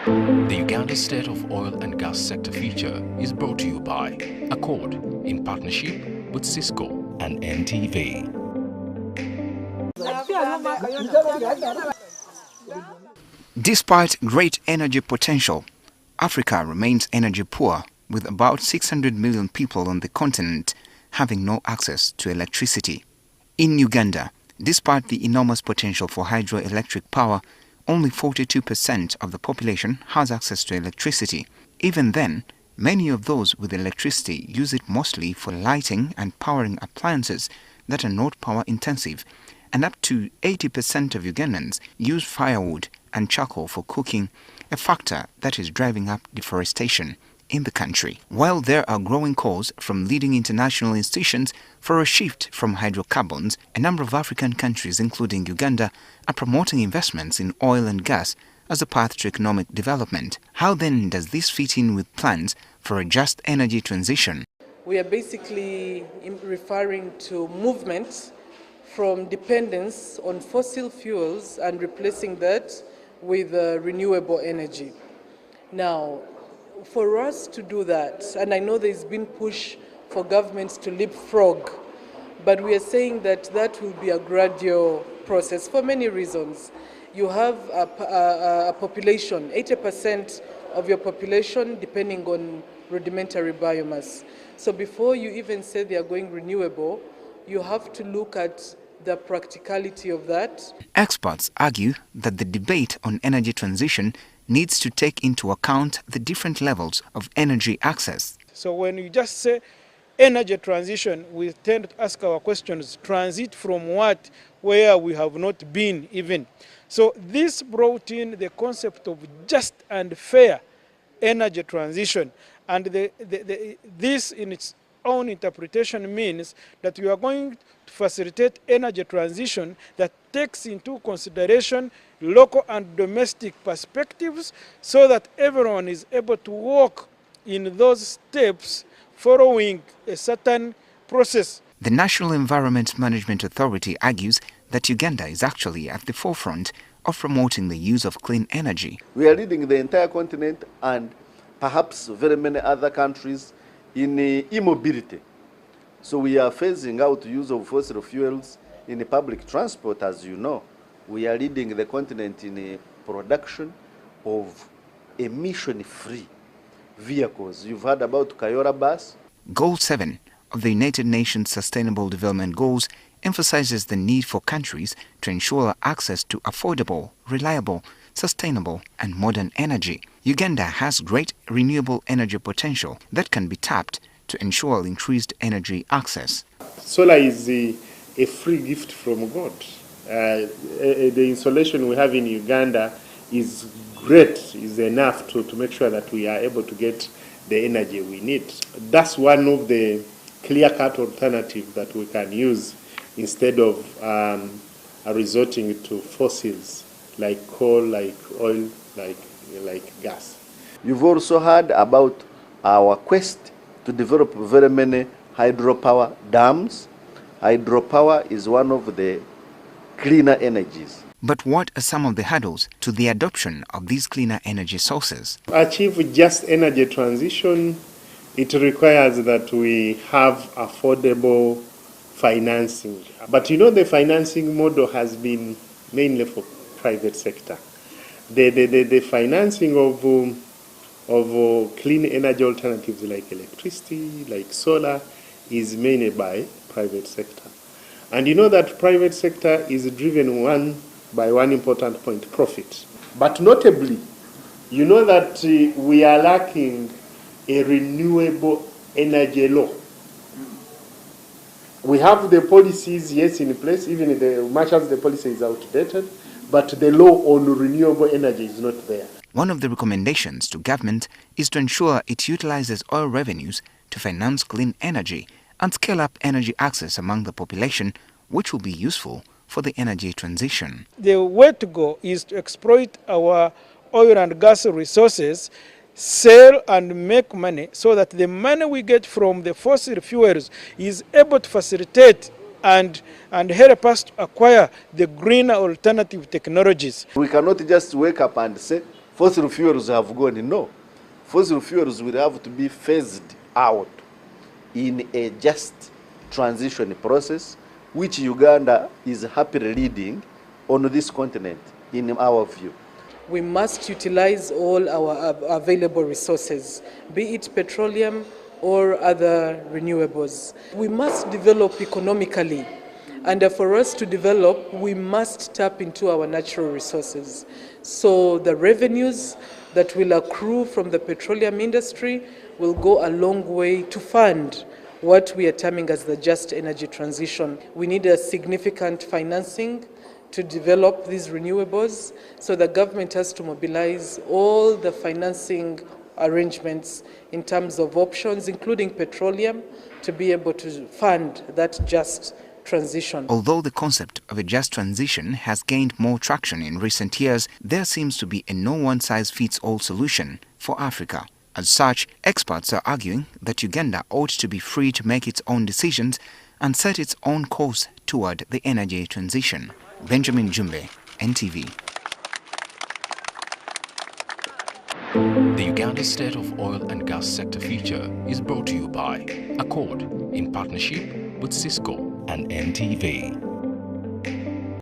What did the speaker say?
The Uganda State of Oil and Gas Sector Future is brought to you by Accord in partnership with Cisco and NTV. Despite great energy potential, Africa remains energy poor, with about 600 million people on the continent having no access to electricity. In Uganda, despite the enormous potential for hydroelectric power, only 42% of the population has access to electricity. Even then, many of those with electricity use it mostly for lighting and powering appliances that are not power intensive, and up to 80% of Ugandans use firewood and charcoal for cooking, a factor that is driving up deforestation in the country. While there are growing calls from leading international institutions for a shift from hydrocarbons, a number of African countries, including Uganda, are promoting investments in oil and gas as a path to economic development. How then does this fit in with plans for a just energy transition? We are basically referring to movement from dependence on fossil fuels and replacing that with renewable energy. Now, for us to do that, and I know there's been push for governments to leapfrog, but we are saying that that will be a gradual process for many reasons. You have a population, 80% of your population depending on rudimentary biomass. So before you even say they are going renewable, you have to look at the practicality of that. Experts argue that the debate on energy transition needs to take into account the different levels of energy access. So when you just say energy transition, we tend to ask our questions, transit from what, where we have not been even. So this brought in the concept of just and fair energy transition. And this in its own interpretation means that we are going to facilitate energy transition that takes into consideration local and domestic perspectives so that everyone is able to walk in those steps following a certain process. The National Environment Management Authority argues that Uganda is actually at the forefront of promoting the use of clean energy. We are leading the entire continent and perhaps very many other countries in e-mobility. So we are phasing out the use of fossil fuels in the public transport, as you know. We are leading the continent in a production of emission-free vehicles. You've heard about Kayora bus. Goal 7 of the United Nations Sustainable Development Goals emphasizes the need for countries to ensure access to affordable, reliable, sustainable and modern energy. Uganda has great renewable energy potential that can be tapped to ensure increased energy access. Solar is a free gift from God. The installation we have in Uganda is great, is enough to make sure that we are able to get the energy we need. That's one of the clear-cut alternatives that we can use instead of resorting to fossils like coal, like oil, like gas. You've also heard about our quest to develop very many hydropower dams. Hydropower is one of the cleaner energies. But what are some of the hurdles to the adoption of these cleaner energy sources? To achieve just energy transition, it requires that we have affordable financing. But you know, the financing model has been mainly for private sector. The financing of clean energy alternatives like electricity, like solar, is mainly by private sector. And you know that private sector is driven by one important point, profit. But notably, you know that we are lacking a renewable energy law. We have the policies, yes, in place, even much as the policy is outdated, but the law on renewable energy is not there. One of the recommendations to government is to ensure it utilizes oil revenues to finance clean energy and scale up energy access among the population, which will be useful for the energy transition. The way to go is to exploit our oil and gas resources, sell and make money so that the money we get from the fossil fuels is able to facilitate and help us to acquire the greener alternative technologies. We cannot just wake up and say fossil fuels have gone. No. Fossil fuels will have to be phased out in a just transition process, which Uganda is happily leading on this continent, in our view. We must utilize all our available resources, be it petroleum or other renewables. We must develop economically, and for us to develop, we must tap into our natural resources. So the revenues that will accrue from the petroleum industry will go a long way to fund what we are terming as the just energy transition. We need a significant financing to develop these renewables, so the government has to mobilize all the financing arrangements in terms of options, including petroleum, to be able to fund that just transition. Although the concept of a just transition has gained more traction in recent years, there seems to be a no-one-size-fits-all solution for Africa. As such, experts are arguing that Uganda ought to be free to make its own decisions and set its own course toward the energy transition. Benjamin Jumbe, NTV. The Uganda State of Oil and Gas Sector Future is brought to you by Accord in partnership with Cisco and NTV.